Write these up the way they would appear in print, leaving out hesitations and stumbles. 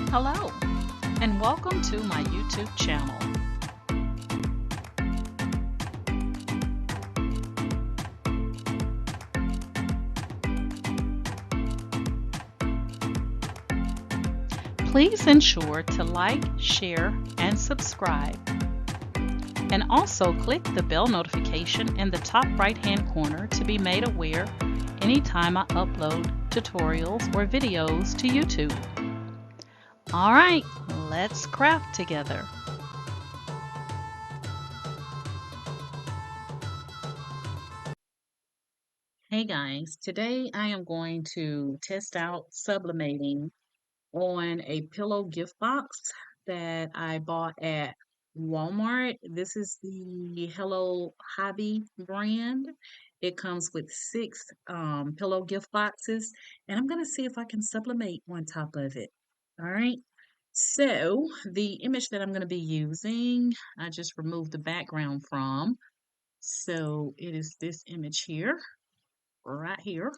Hello, and welcome to my YouTube channel. Please ensure to like, share, and subscribe. And also click the bell notification in the top right-hand corner to be made aware anytime I upload tutorials or videos to YouTube. All right, let's craft together. Hey guys, today I am going to test out sublimating on a pillow gift box that I bought at Walmart. This is the Hello Hobby brand. It comes with 6 pillow gift boxes, and I'm going to see if I can sublimate on top of it. All right. So the image that I'm going to be using, I just removed the background from. So it is this image here, right here.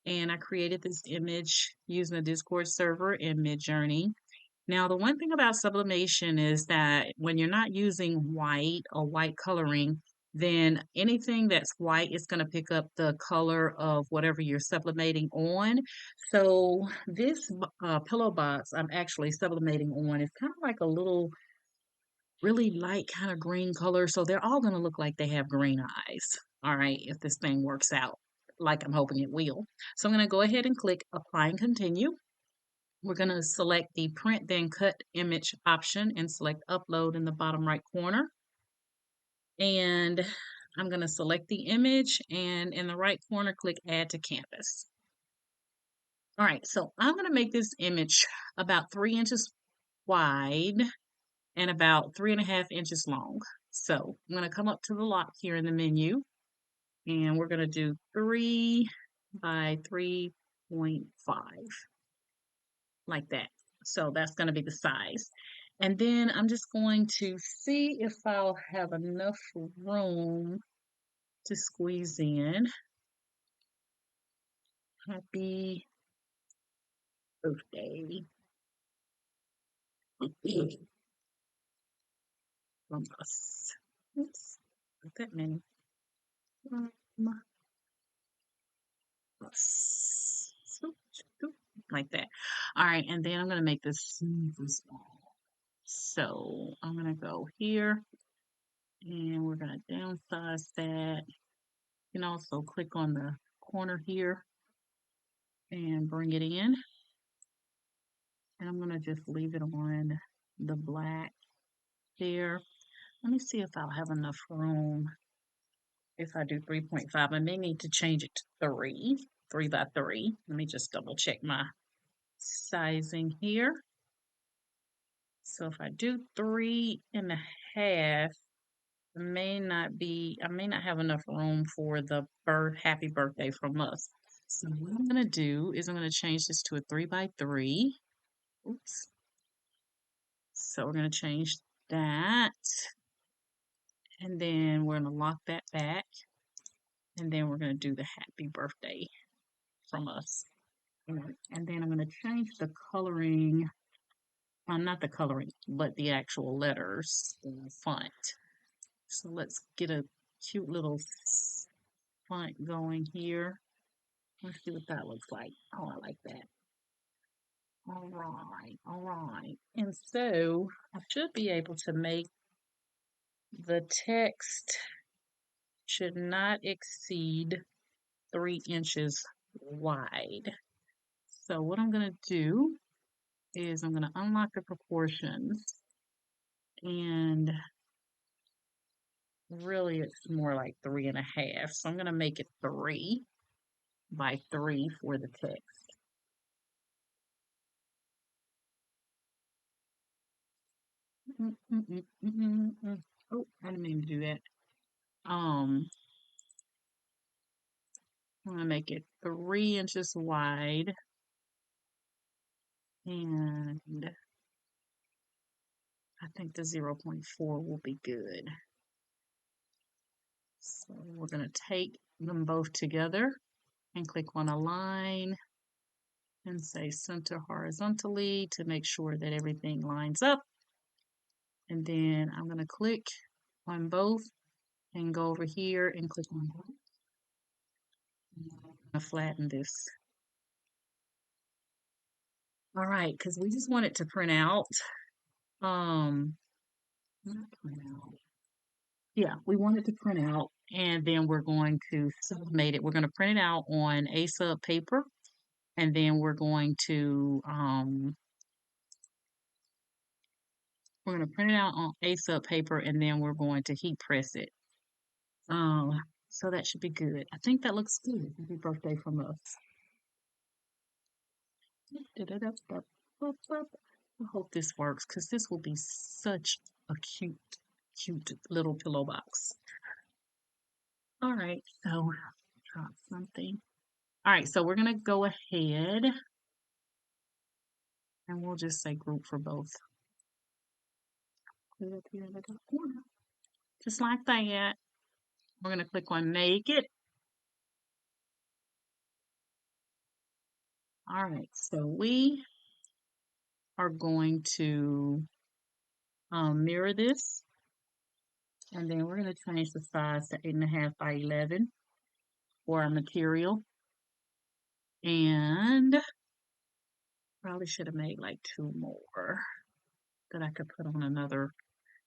And I created this image using a Discord server in Midjourney. Now, the one thing about sublimation is that when you're not using white or white coloring, then anything that's white is going to pick up the color of whatever you're sublimating on. So this pillow box I'm actually sublimating on is kind of like a little really light kind of green color. So they're all going to look like they have green eyes. All right, if this thing works out like I'm hoping it will. So I'm going to go ahead and click Apply and Continue. We're going to select the Print Then Cut Image option and select Upload in the bottom right corner. And I'm going to select the image and in the right corner, click Add to Canvas. All right, so I'm going to make this image about 3 inches wide and about 3.5 inches long. So I'm going to come up to the lock here in the menu and we're going to do 3 by 3.5 like that. So that's going to be the size. And then I'm just going to see if I'll have enough room to squeeze in. Happy birthday from us. Oops, not that many. From us. Like that. All right, and then I'm going to make this super small. So I'm going to go here and we're going to downsize that. You can also click on the corner here and bring it in. And I'm going to just leave it on the black there. Let me see if I'll have enough room if I do 3.5. I may need to change it to 3 by 3. Let me just double check my sizing here. So if I do 3.5, I may not have enough room for the happy birthday from us. So what I'm going to do is I'm going to change this to a 3 by 3. Oops. So we're going to change that. And then we're going to lock that back. And then we're going to do the happy birthday from us. And then I'm going to change the coloring. Not the coloring, but the actual letters, the font. So let's get a cute little font going here. Let's see what that looks like. Oh, I like that. All right, all right. And so I should be able to make the text should not exceed 3 inches wide. So what I'm going to do is I'm going to unlock the proportions, and really it's more like 3.5. So I'm going to make it 3 by 3 for the text. Oh, I didn't mean to do that. I'm going to make it 3 inches wide, and I think the 0.4 will be good. So we're going to take them both together and click on Align and say center horizontally to make sure that everything lines up. And then I'm going to click on both and go over here and click on both. I'm going to flatten this. All right, because we just want it to print out. Not print out. Yeah, we want it to print out, and then we're going to sublimate it. We're going to print it out on a sub paper, and then we're going to print it out on a sub paper, and then we're going to heat press it. So that should be good. I think that looks good. Happy birthday from us. I hope this works because this will be such a cute little pillow box. All right, so drop something. All right, so we're gonna go ahead and we'll just say group for both. Put it up here in the top corner. Just like that. We're gonna click on make it. All right, so we are going to mirror this, and then we're going to change the size to 8.5 by 11 for our material. And probably should have made like 2 more that I could put on another.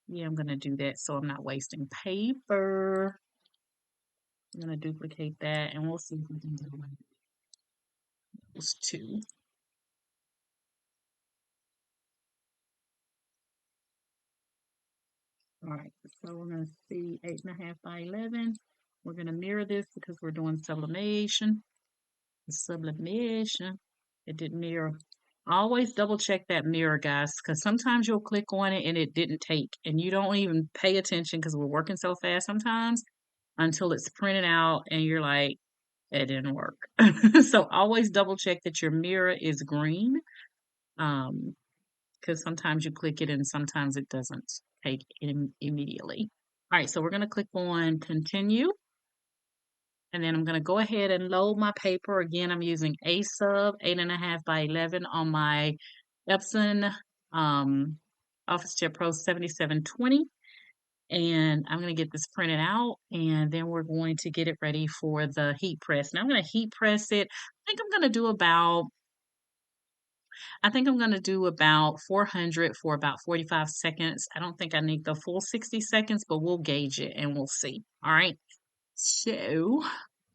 Yeah, I'm going to do that so I'm not wasting paper. I'm going to duplicate that, and we'll see if we can do those 2. All right, so we're going to see 8.5 by 11. We're going to mirror this because we're doing sublimation. Sublimation. It didn't mirror. Always double check that mirror, guys, because sometimes you'll click on it and it didn't take, and you don't even pay attention because we're working so fast sometimes until it's printed out and you're like, it didn't work. So always double check that your mirror is green, because sometimes you click it and sometimes it doesn't take immediately. All right, so we're going to click on continue. And then I'm going to go ahead and load my paper. Again, I'm using a sub 8.5 by 11 on my Epson OfficeJet Pro 7720. And I'm going to get this printed out, and then we're going to get it ready for the heat press. Now I'm going to heat press it. I think I'm going to do about 400 for about 45 seconds. I don't think I need the full 60 seconds, but we'll gauge it and we'll see. All right. So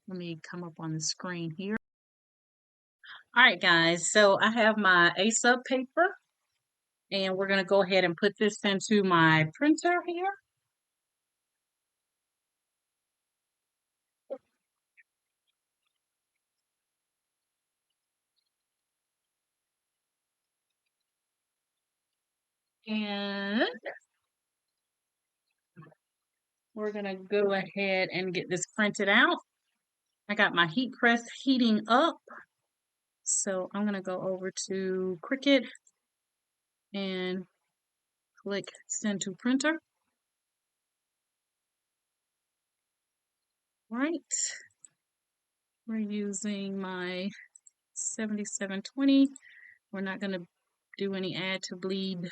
let me come up on the screen here. All right, guys, so I have my A-sub paper, and we're going to go ahead and put this into my printer here. And we're going to go ahead and get this printed out. I got my heat press heating up. So I'm going to go over to Cricut and click Send to Printer. Right. We're using my 7720. We're not going to do any add to bleed.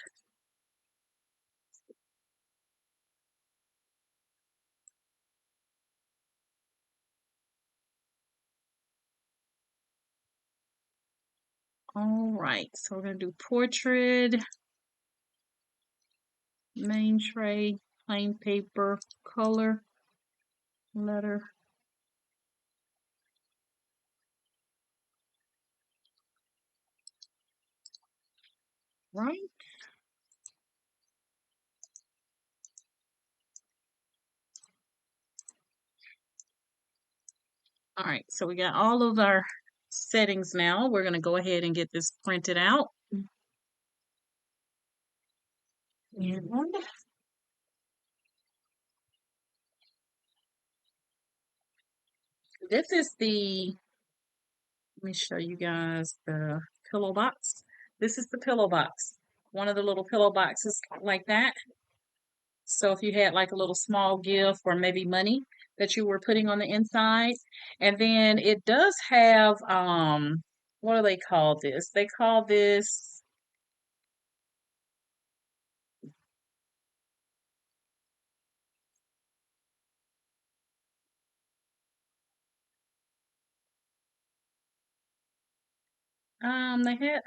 All right, so we're going to do portrait, main tray, plain paper, color, letter. Right. All right, so we got all of our settings now. We're going to go ahead and get this printed out. And this is let me show you guys the pillow box. This is the pillow box. One of the little pillow boxes like that. So if you had like a little small gift or maybe money that you were putting on the inside. And then it does have what do they call this? They call this,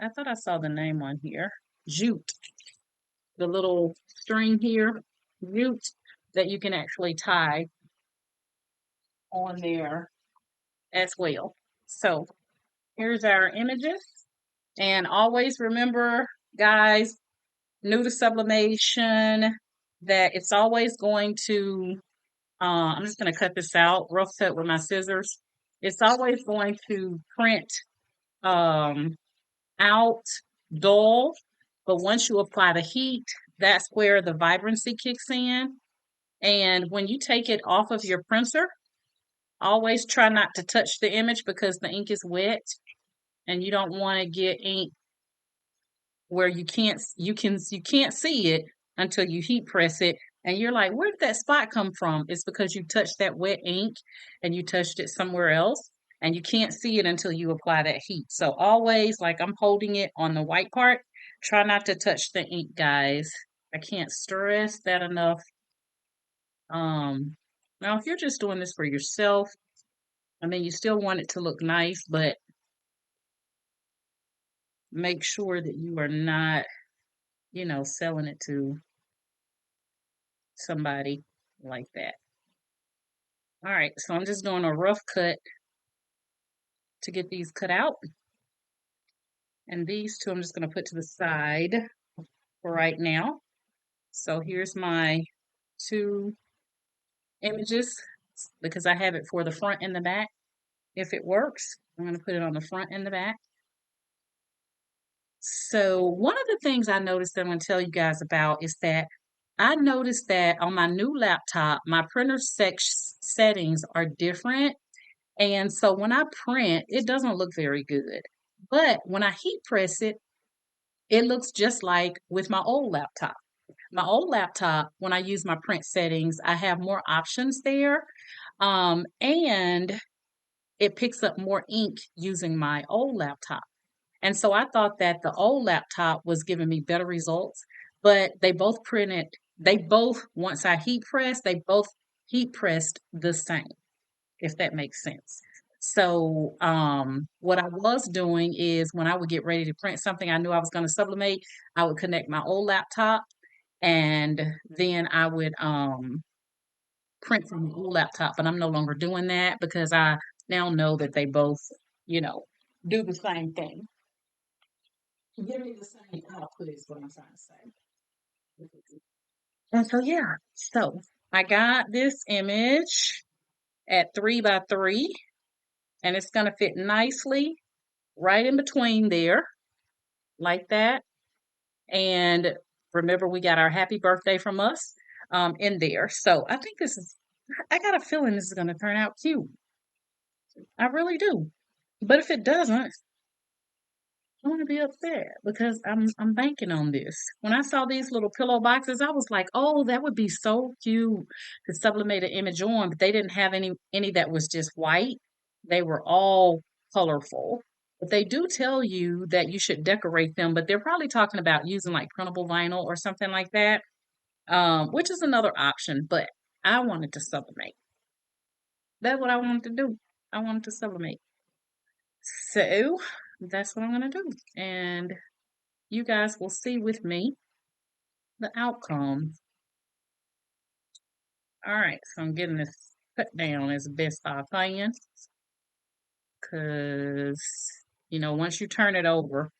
I thought I saw the name on here. Jute, the little string here, jute that you can actually tie on there as well. So here's our images. And always remember, guys, new to sublimation, that it's always going to, I'm just going to cut this out, rough cut with my scissors. It's always going to print um, out dull, but once you apply the heat, that's where the vibrancy kicks in. And when you take it off of your printer, always try not to touch the image because the ink is wet and you don't want to get ink where you can't see it until you heat press it, and you're like, where did that spot come from? It's because you touched that wet ink and you touched it somewhere else, and you can't see it until you apply that heat. So always, like I'm holding it on the white part, try not to touch the ink, guys. I can't stress that enough. Now if you're just doing this for yourself, I mean, you still want it to look nice, but make sure that you are not, selling it to somebody like that. All right, so I'm just doing a rough cut to get these cut out. And these two I'm just going to put to the side for right now. So here's my two images because I have it for the front and the back. If it works, I'm going to put it on the front and the back. So one of the things I noticed that I'm going to tell you guys about is that I noticed that on my new laptop, my printer settings are different. And so when I print, it doesn't look very good. But when I heat press it, it looks just like with my old laptop. My old laptop, when I use my print settings, I have more options there. And it picks up more ink using my old laptop. And so I thought that the old laptop was giving me better results, but they both, once I heat pressed, they both heat pressed the same, if that makes sense. So, what I was doing is when I would get ready to print something I knew I was going to sublimate, I would connect my old laptop and then I would print from the old laptop. But I'm no longer doing that because I now know that they both, you know, do the same thing. Give me the same output is what I'm trying to say. And so, yeah, so I got this image at 3 by 3, and it's going to fit nicely right in between there, like that. And remember, we got our happy birthday from us in there. So I got a feeling this is going to turn out cute. I really do. But if it doesn't, I want to be upset because I'm banking on this. When I saw these little pillow boxes, I was like, "Oh, that would be so cute to sublimate an image on." But they didn't have any that was just white. They were all colorful. But they do tell you that you should decorate them. But they're probably talking about using like printable vinyl or something like that, which is another option. But I wanted to sublimate. That's what I wanted to do. I wanted to sublimate. So that's what I'm gonna do. And you guys will see with me the outcome. All right, so I'm getting this cut down as best I can because, once you turn it over,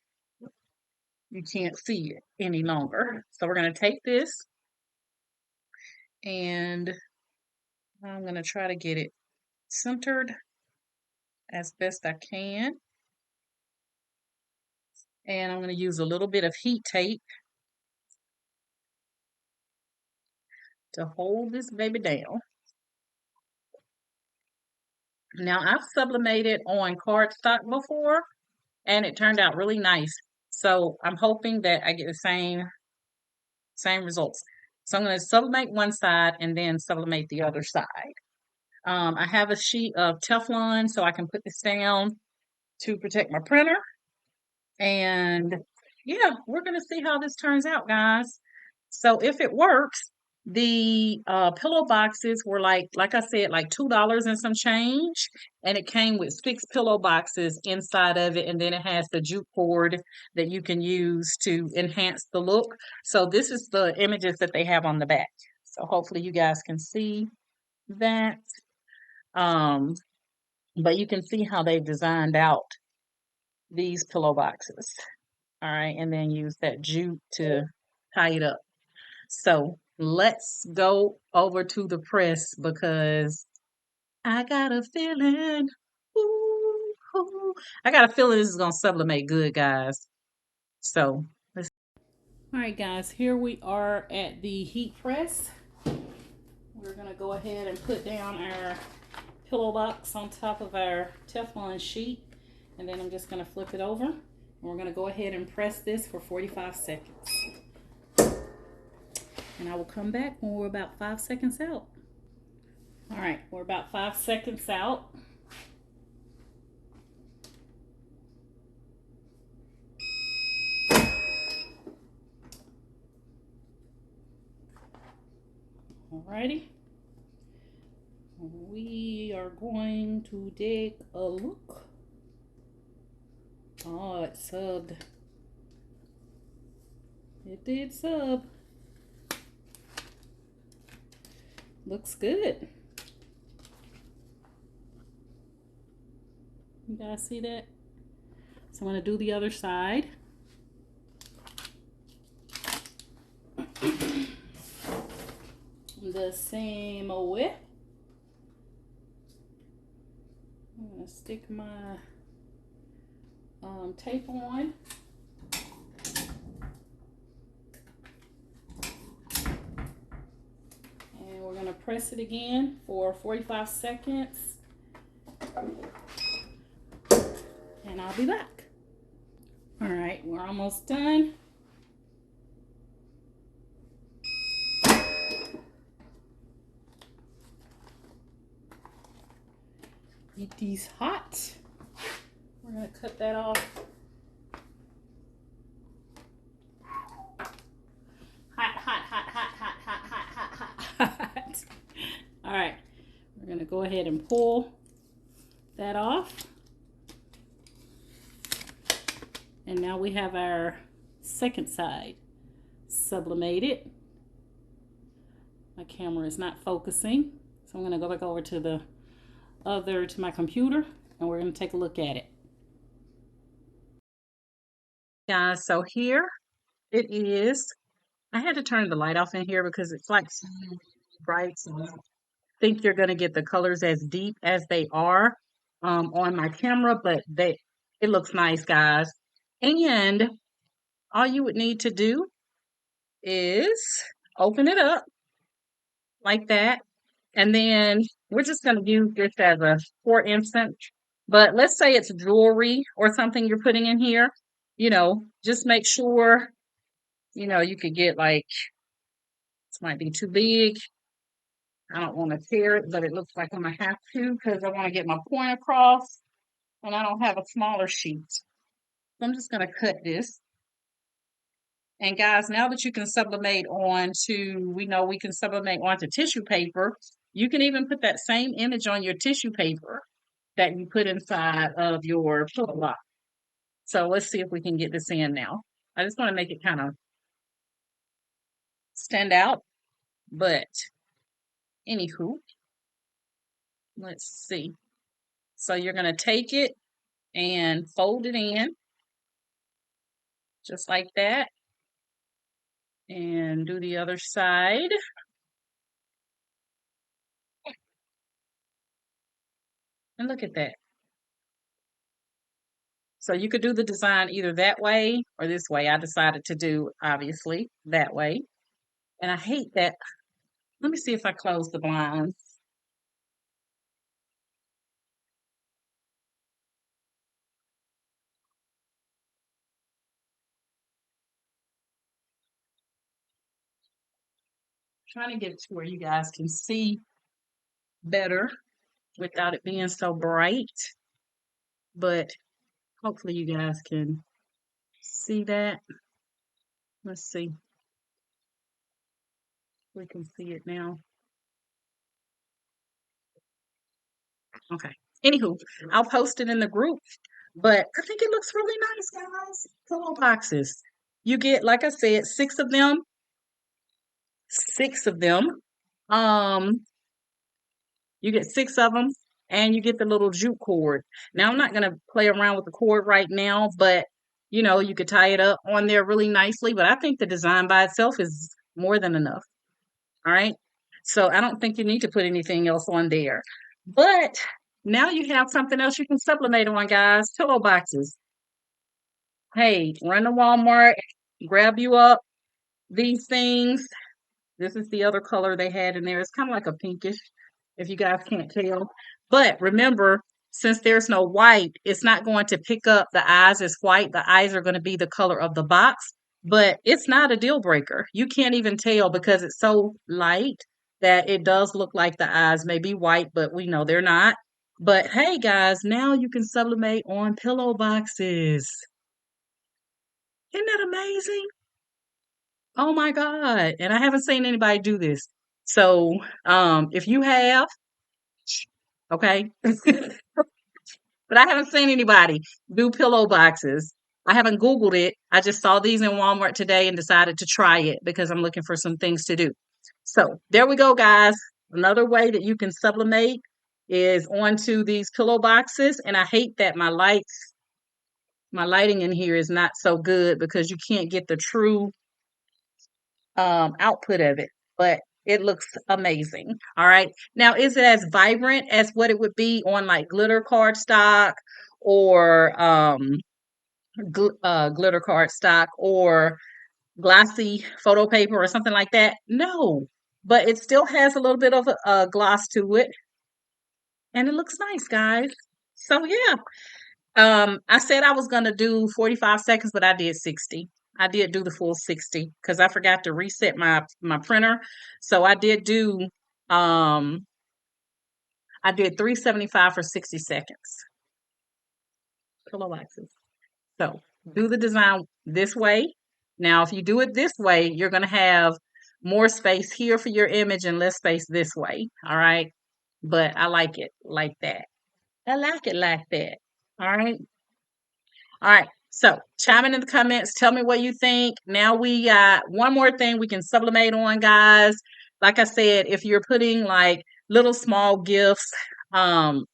you can't see it any longer. So we're going to take this and I'm going to try to get it centered as best I can. And I'm going to use a little bit of heat tape to hold this baby down. Now, I've sublimated on cardstock before, and it turned out really nice. So I'm hoping that I get the same results. So I'm going to sublimate one side and then sublimate the other side. I have a sheet of Teflon so I can put this down to protect my printer. And yeah, we're going to see how this turns out, guys. So if it works, the pillow boxes were like I said, like $2 and some change. And it came with 6 pillow boxes inside of it. And then it has the jute cord that you can use to enhance the look. So this is the images that they have on the back. So hopefully you guys can see that. Um, but you can see how they've designed out these pillow boxes. All right, and then use that jute to tie it up. So let's go over to the press because I got a feeling. Ooh, ooh, I got a feeling this is gonna sublimate good, guys. So let's. All right, guys, here we are at the heat press. We're gonna go ahead and put down our pillow box on top of our Teflon sheet, and then I'm just gonna flip it over. And we're gonna go ahead and press this for 45 seconds. And I will come back when we're about 5 seconds out. All right, we're about 5 seconds out. Alrighty. We are going to take a look. Oh, it subbed. It did sub. Looks good. You guys see that? So I'm going to do the other side. The same way. I'm going to stick my tape on. And we're going to press it again for 45 seconds. And I'll be back. All right, we're almost done. It is hot. We're going to cut that off. Hot, hot, hot, hot, hot, hot, hot, hot, hot, hot. All right, we're going to go ahead and pull that off. And now we have our second side sublimated. My camera is not focusing, so I'm going to go back over to my computer, and we're going to take a look at it. Guys, so here it is. I had to turn the light off in here because it's like bright. So I think you're going to get the colors as deep as they are on my camera, but it looks nice, guys. And all you would need to do is open it up like that. And then we're just going to use this as a for instance. But let's say it's jewelry or something you're putting in here. Just make sure, you could get like, this might be too big. I don't want to tear it, but it looks like I'm going to have to because I want to get my point across and I don't have a smaller sheet. So I'm just going to cut this. And guys, now that you can sublimate we know we can sublimate onto tissue paper. You can even put that same image on your tissue paper that you put inside of your pillow box. So let's see if we can get this in now. I just want to make it kind of stand out, but anywho, let's see. So you're going to take it and fold it in just like that and do the other side. And look at that. So you could do the design either that way or this way. I decided to do, obviously, that way. And I hate that. Let me see if I close the blinds. Trying to get it to where you guys can see better without it being so bright. But Hopefully you guys can see that. Let's see. We can see it now. Okay. Anywho, I'll post it in the group, but I think it looks really nice, guys. Pillow boxes. You get, like I said, six of them. Six of them. Um, you get six of them, and you get the little jute cord. Now, I'm not gonna play around with the cord right now, but you could tie it up on there really nicely. But I think the design by itself is more than enough. All right. So I don't think you need to put anything else on there. But now you have something else you can sublimate on, guys. Pillow boxes. Hey, run to Walmart, grab you up these things. This is the other color they had in there. It's kind of like a pinkish, if you guys can't tell. But remember, since there's no white, it's not going to pick up the eyes as white. The eyes are going to be the color of the box, but it's not a deal breaker. You can't even tell because it's so light that it does look like the eyes may be white, but we know they're not. But hey, guys, now you can sublimate on pillow boxes. Isn't that amazing? Oh my God. And I haven't seen anybody do this. So, if you have, okay, but I haven't seen anybody do pillow boxes. I haven't Googled it. I just saw these in Walmart today and decided to try it because I'm looking for some things to do. So, there we go, guys. Another way that you can sublimate is onto these pillow boxes. And I hate that my lighting in here is not so good because you can't get the true output of it, but it looks amazing. All right. Now, is it as vibrant as what it would be on like glitter cardstock or glitter cardstock or glossy photo paper or something like that? No, but it still has a little bit of a gloss to it, and it looks nice, guys. So yeah, I said I was gonna do 45 seconds, but I did 60. I did do the full 60 because I forgot to reset my printer. So um I did 375 for 60 seconds. Pillow boxes. So do the design this way. Now, if you do it this way, you're gonna have more space here for your image and less space this way. All right. But I like it like that. I like it like that. All right. All right. So chime in the comments. Tell me what you think. Now we got one more thing we can sublimate on, guys. Like I said, if you're putting like little small gifts, um,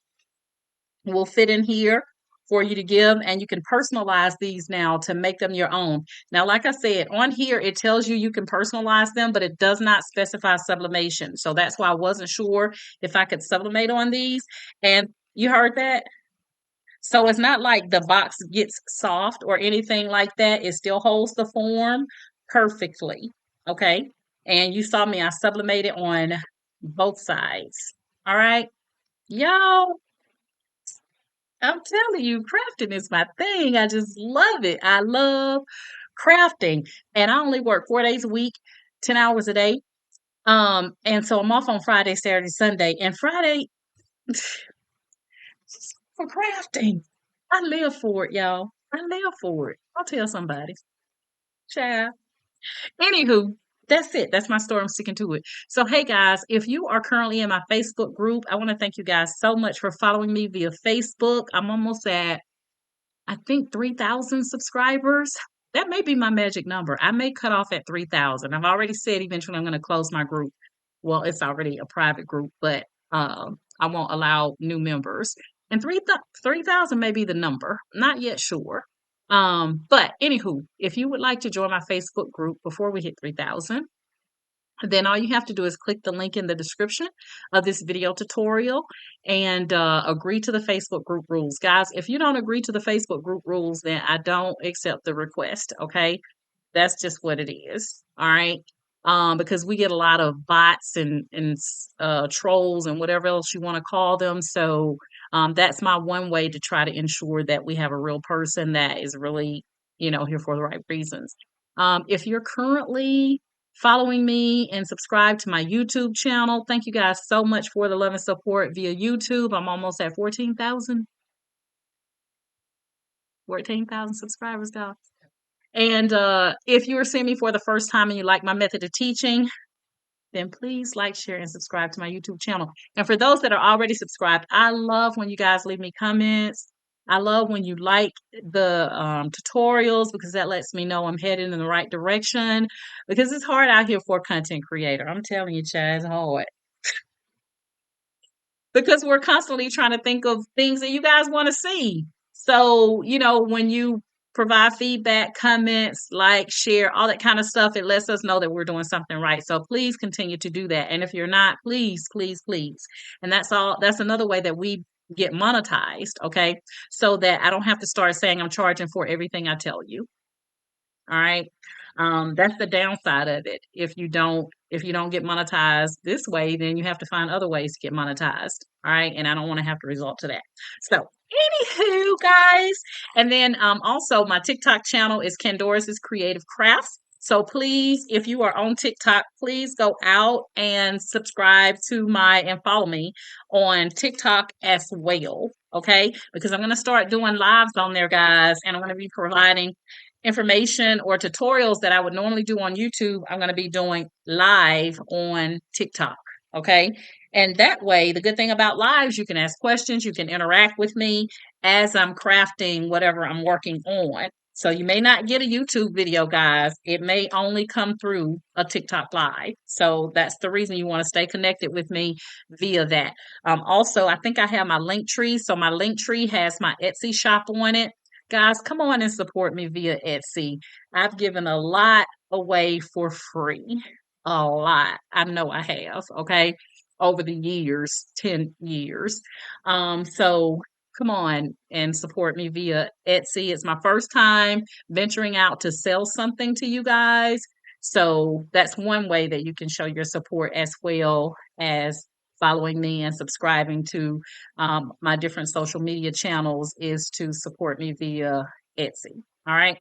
will fit in here for you to give, and you can personalize these now to make them your own. Now, like I said, on here it tells you can personalize them, but it does not specify sublimation. So that's why I wasn't sure if I could sublimate on these. And you heard that? So it's not like the box gets soft or anything like that. It still holds the form perfectly. Okay. And you saw me, I sublimated on both sides. All right. Y'all, I'm telling you, crafting is my thing. I just love it. I love crafting. And I only work 4 days a week, 10 hours a day. And so I'm off on Friday, Saturday, Sunday. And Friday for crafting. I live for it, y'all. I live for it. I'll tell somebody. Child. Anywho, that's it. That's my story. I'm sticking to it. So, hey guys, if you are currently in my Facebook group, I want to thank you guys so much for following me via Facebook. I'm almost at, I think, 3,000 subscribers. That may be my magic number. I may cut off at 3,000. I've already said eventually I'm going to close my group. Well, it's already a private group, but I won't allow new members. And 3,000 may be the number. Not yet sure. But anywho, if you would like to join my Facebook group before we hit 3,000, then all you have to do is click the link in the description of this video tutorial and agree to the Facebook group rules. Guys, if you don't agree to the Facebook group rules, then I don't accept the request, okay? That's just what it is. All right. Because we get a lot of bots and trolls and whatever else you want to call them. So that's my one way to try to ensure that we have a real person that is really, here for the right reasons. If you're currently following me and subscribe to my YouTube channel, thank you guys so much for the love and support via YouTube. I'm almost at 14,000. 14,000 subscribers, guys. And if you are seeing me for the first time and you like my method of teaching, then please like, share, and subscribe to my YouTube channel. And for those that are already subscribed, I love when you guys leave me comments. I love when you like the tutorials because that lets me know I'm headed in the right direction. Because it's hard out here for a content creator. I'm telling you, Chad, it's hard. Because we're constantly trying to think of things that you guys want to see. So, when you provide feedback, comments, like, share, all that kind of stuff, it lets us know that we're doing something right. So please continue to do that. And if you're not, please, please, please. And that's all. That's another way that we get monetized. Okay. So that I don't have to start saying I'm charging for everything I tell you. All right. That's the downside of it. If you don't get monetized this way, then you have to find other ways to get monetized. All right. And I don't want to have to resort to that. So anywho, guys. And then also my TikTok channel is Candoris's Creative Crafts. So please, if you are on TikTok, please go out and subscribe to and follow me on TikTok as well. Okay. Because I'm going to start doing lives on there, guys. And I'm going to be providing information or tutorials that I would normally do on YouTube, I'm going to be doing live on TikTok. Okay. And that way, the good thing about lives, you can ask questions, you can interact with me as I'm crafting whatever I'm working on. So you may not get a YouTube video, guys. It may only come through a TikTok live. So that's the reason you want to stay connected with me via that. Also, I think I have my link tree. So my link tree has my Etsy shop on it. Guys, come on and support me via Etsy. I've given a lot away for free. A lot. I know I have, okay? Over the years, 10 years. So come on and support me via Etsy. It's my first time venturing out to sell something to you guys. So that's one way that you can show your support as well as following me and subscribing to my different social media channels is to support me via Etsy. All right.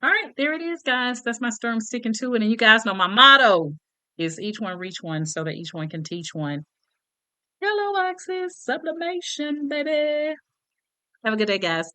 All right. There it is, guys. That's my story. I'm sticking to it. And you guys know my motto is each one reach one so that each one can teach one. Hello, Access Sublimation, baby. Have a good day, guys.